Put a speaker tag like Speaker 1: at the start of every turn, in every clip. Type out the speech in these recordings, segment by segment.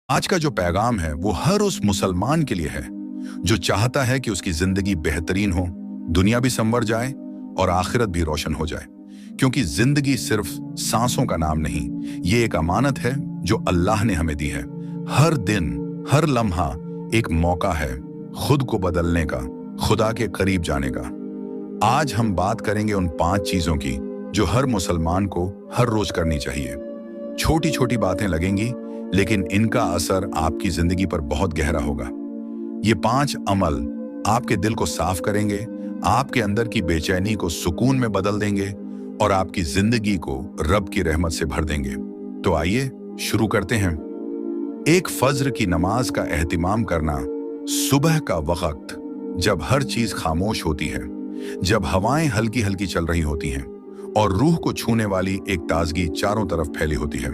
Speaker 1: आज का जो पैगाम है वो हर उस मुसलमान के लिए है जो चाहता है कि उसकी जिंदगी बेहतरीन हो, दुनिया भी संवर जाए और आखिरत भी रोशन हो जाए। क्योंकि जिंदगी सिर्फ सांसों का नाम नहीं, ये एक अमानत है जो अल्लाह ने हमें दी है। हर दिन, हर लम्हा एक मौका है खुद को बदलने का, खुदा के करीब जाने का। आज हम बात करेंगे उन 5 चीजों की जो हर मुसलमान को हर रोज करनी चाहिए। छोटी छोटी बातें लगेंगी, लेकिन इनका असर आपकी जिंदगी पर बहुत गहरा होगा। ये 5 अमल आपके दिल को साफ करेंगे, आपके अंदर की बेचैनी को सुकून में बदल देंगे और आपकी जिंदगी को रब की रहमत से भर देंगे। तो आइए शुरू करते हैं। एक फज्र की नमाज का एहतिमाम करना, सुबह का वक्त जब हर चीज खामोश होती है, जब हवाएं हल्की हल्की चल रही होती हैं और रूह को छूने वाली एक ताजगी चारों तरफ फैली होती है।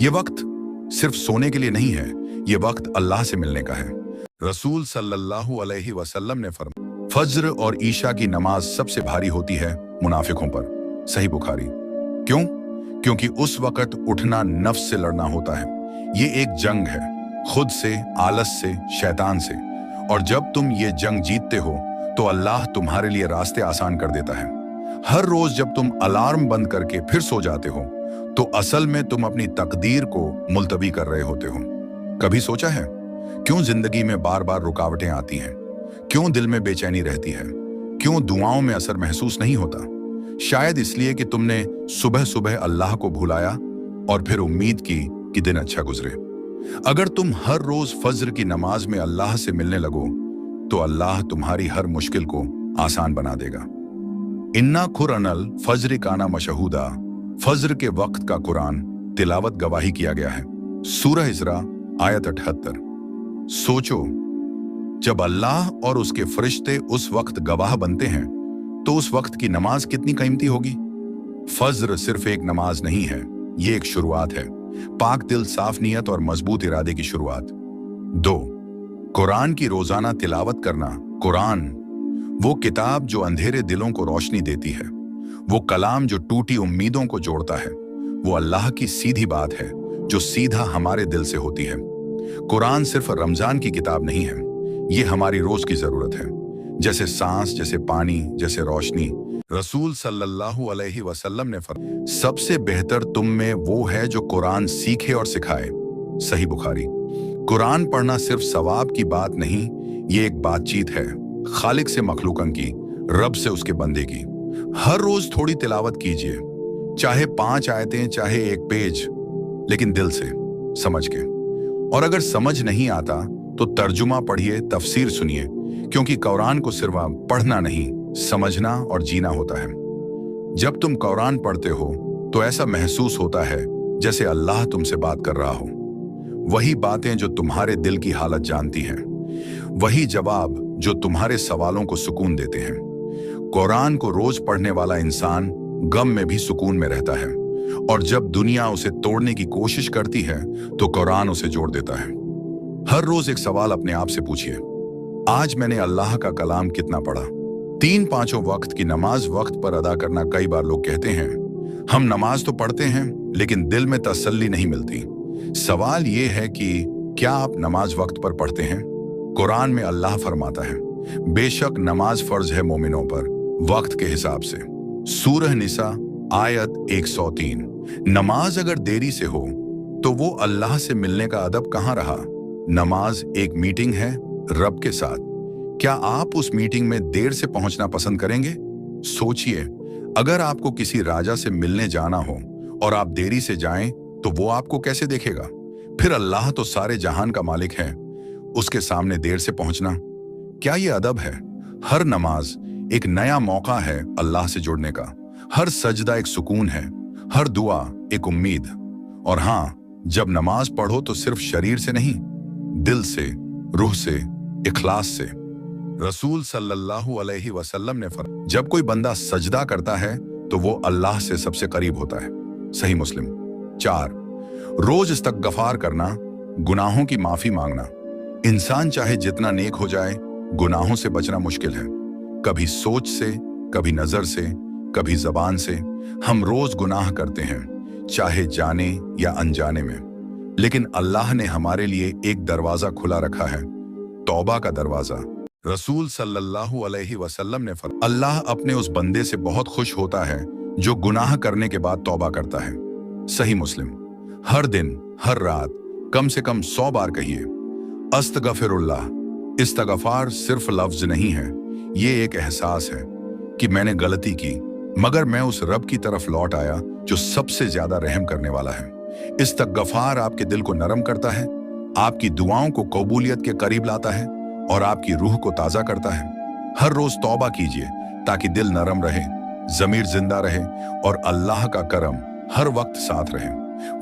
Speaker 1: ये वक्त सिर्फ सोने के लिए नहीं है, ये वक्त अल्लाह से मिलने का है। रसूल सल्लल्लाहु अलैहि वसल्लम ने फरमाया, फज्र और ईशा की नमाज सबसे भारी होती है मुनाफिकों पर। सही बुखारी। क्यों? क्योंकि उस वक्त उठना नफ्स से लड़ना होता है। ये एक जंग है, खुद से, आलस से, शैतान से। और जब तुम ये जंग जीतते हो तो अल्लाह तुम्हारे लिए रास्ते आसान कर देता है। हर रोज जब तुम अलार्म बंद करके फिर सो जाते हो तो असल में तुम अपनी तकदीर को मुलतवी कर रहे होते हो। कभी सोचा है क्यों जिंदगी में बार बार रुकावटें आती हैं? क्यों दिल में बेचैनी रहती है? क्यों दुआओं में असर महसूस नहीं होता? शायद इसलिए कि तुमने सुबह सुबह अल्लाह को भुलाया और फिर उम्मीद की कि दिन अच्छा गुजरे। अगर तुम हर रोज फज्र की नमाज में अल्लाह से मिलने लगो तो अल्लाह तुम्हारी हर मुश्किल को आसान बना देगा। इन्ना खुरनल फज्र काना मशहूदा, फज्र के वक्त का कुरान तिलावत गवाही किया गया है। सूरह इस्रा आयत 78। सोचो, जब अल्लाह और उसके फरिश्ते उस वक्त गवाह बनते हैं तो उस वक्त की नमाज कितनी कीमती होगी। फज्र सिर्फ एक नमाज नहीं है, ये एक शुरुआत है। पाक दिल, साफ नीयत और मजबूत इरादे की शुरुआत। 2, कुरान की रोजाना तिलावत करना। कुरान वो किताब जो अंधेरे दिलों को रोशनी देती है, वो कलाम जो टूटी उम्मीदों को जोड़ता है, वो अल्लाह की सीधी बात है जो सीधा हमारे दिल से होती है। कुरान सिर्फ रमजान की किताब नहीं है, ये हमारी रोज की जरूरत है। जैसे सांस, जैसे पानी, जैसे रोशनी। रसूल सल्लल्लाहु अलैहि वसल्लम ने फरमाया, सबसे बेहतर तुम में वो है जो कुरान सीखे और सिखाए। सही बुखारी। कुरान पढ़ना सिर्फ सवाब की बात नहीं, ये एक बातचीत है खालिक से मखलूकन की, रब से उसके बंदे की। हर रोज थोड़ी तिलावत कीजिए, चाहे 5 आयतें, चाहे 1 पेज, लेकिन दिल से, समझ के। और अगर समझ नहीं आता तो तर्जुमा पढ़िए, तफसीर सुनिए, क्योंकि कुरान को सिर्फ पढ़ना नहीं, समझना और जीना होता है। जब तुम कुरान पढ़ते हो तो ऐसा महसूस होता है जैसे अल्लाह तुमसे बात कर रहा हो। वही बातें जो तुम्हारे दिल की हालत जानती हैं, वही जवाब जो तुम्हारे सवालों को सुकून देते हैं। कुरान को रोज पढ़ने वाला इंसान गम में भी सुकून में रहता है, और जब दुनिया उसे तोड़ने की कोशिश करती है तो कुरान उसे जोड़ देता है। हर रोज एक सवाल अपने आप से पूछिए, आज मैंने अल्लाह का कलाम कितना पढ़ा? 3 वक्त की नमाज वक्त पर अदा करना। कई बार लोग कहते हैं हम नमाज तो पढ़ते हैं लेकिन दिल में तसल्ली नहीं मिलती। सवाल ये है कि क्या आप नमाज वक्त पर पढ़ते हैं? कुरान में अल्लाह फरमाता है, बेशक नमाज फर्ज है मोमिनों पर वक्त के हिसाब से। सूरह निसा आयत 103। नमाज अगर देरी से हो तो वो अल्लाह से मिलने का अदब कहाँ रहा? नमाज एक मीटिंग है रब के साथ। क्या आप उस मीटिंग में देर से पहुंचना पसंद करेंगे? सोचिए, अगर आपको किसी राजा से मिलने जाना हो और आप देरी से जाएं तो वो आपको कैसे देखेगा? फिर अल्लाह तो सारे जहान का मालिक है, उसके सामने देर से पहुंचना, क्या ये अदब है? हर नमाज एक नया मौका है अल्लाह से जुड़ने का। हर सजदा एक सुकून है, हर दुआ एक उम्मीद। और हाँ, जब नमाज पढ़ो तो सिर्फ शरीर से नहीं, दिल से, रूह से, इखलास से। रसूल सल्लल्लाहु अलैहि वसल्लम ने फरमाया, जब कोई बंदा सजदा करता है तो वो अल्लाह से सबसे करीब होता है। सही मुस्लिम। 4, रोज इस्तगफार करना, गुनाहों की माफी मांगना। इंसान चाहे जितना नेक हो जाए, गुनाहों से बचना मुश्किल है। कभी सोच से, कभी नजर से, कभी जबान से। हम रोज गुनाह करते हैं, चाहे जाने या अनजाने में। लेकिन अल्लाह ने हमारे लिए एक दरवाजा खुला रखा है, तौबा का दरवाजा। रसूल सल्लल्लाहु अलैहि वसल्लम ने फरमाया, अल्लाह अपने उस बंदे से बहुत खुश होता है जो गुनाह करने के बाद तौबा करता है। सही मुस्लिम। हर दिन, हर रात कम से कम 100 बार कहिए, अस्तगफिरुल्लाह। इस्तगफार सिर्फ लफ्ज नहीं है, ये एक एहसास है कि मैंने गलती की, मगर मैं उस रब की तरफ लौट आया जो सबसे ज्यादा रहम करने वाला है। इस्तगफार आपके दिल को नरम करता है, आपकी दुआओं को कबूलियत के करीब लाता है और आपकी रूह को ताजा करता है। हर रोज तौबा कीजिए ताकि दिल नरम रहे, जमीर जिंदा रहे और अल्लाह का करम हर वक्त साथ रहे।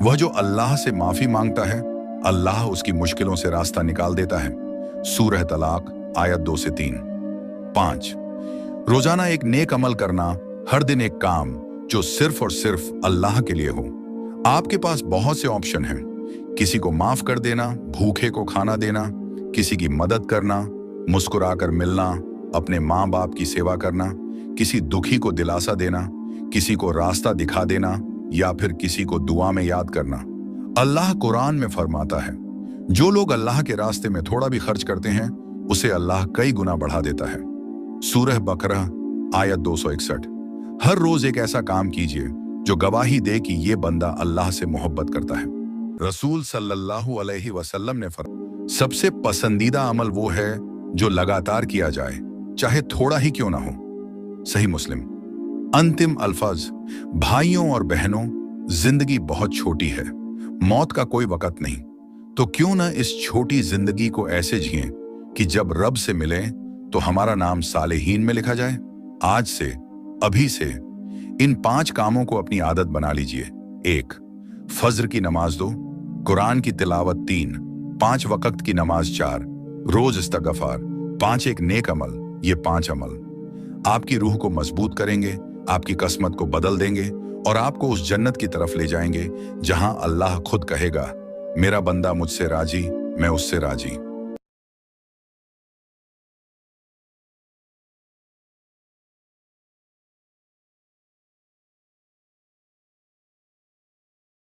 Speaker 1: वह जो अल्लाह से माफी मांगता है, अल्लाह उसकी मुश्किलों से रास्ता निकाल देता है। सूरह तलाक आयत 2 से 3। 5, रोजाना एक नेक अमल करना, हर दिन एक काम जो सिर्फ और सिर्फ अल्लाह के लिए हो। आपके पास बहुत से ऑप्शन हैं, किसी को माफ कर देना, भूखे को खाना देना, किसी की मदद करना, मुस्कुराकर मिलना, अपने माँ बाप की सेवा करना, किसी दुखी को दिलासा देना, किसी को रास्ता दिखा देना या फिर किसी को दुआ में याद करना। अल्लाह कुरान में फरमाता है, जो लोग अल्लाह के रास्ते में थोड़ा भी खर्च करते हैं उसे अल्लाह कई गुना बढ़ा देता है। सूरह बकरा आयत 261। हर रोज एक ऐसा काम कीजिए जो गवाही दे कि ये बंदा अल्लाह से मोहब्बत करता है। रसूल सल्लल्लाहु अलैहि वसल्लम ने फरमाया, सबसे पसंदीदा अमल वो है जो लगातार किया जाए, चाहे थोड़ा ही क्यों ना हो। सही मुस्लिम। अंतिम अल्फाज, भाइयों और बहनों, जिंदगी बहुत छोटी है, मौत का कोई वक्त नहीं, तो क्यों ना इस छोटी जिंदगी को ऐसे जिएं कि जब रब से मिले तो हमारा नाम सालेहीन में लिखा जाए। आज से, अभी से इन 5 कामों को अपनी आदत बना लीजिए। 1, फज्र की नमाज 2, कुरान की तिलावत 3, 5 वक्त की नमाज 4, रोज इस्तगफार 5, एक नेक अमल। ये 5 अमल आपकी रूह को मजबूत करेंगे, आपकी किस्मत को बदल देंगे और आपको उस जन्नत की तरफ ले जाएंगे जहां अल्लाह खुद कहेगा, मेरा बंदा मुझसे राजी, मैं उससे राजी।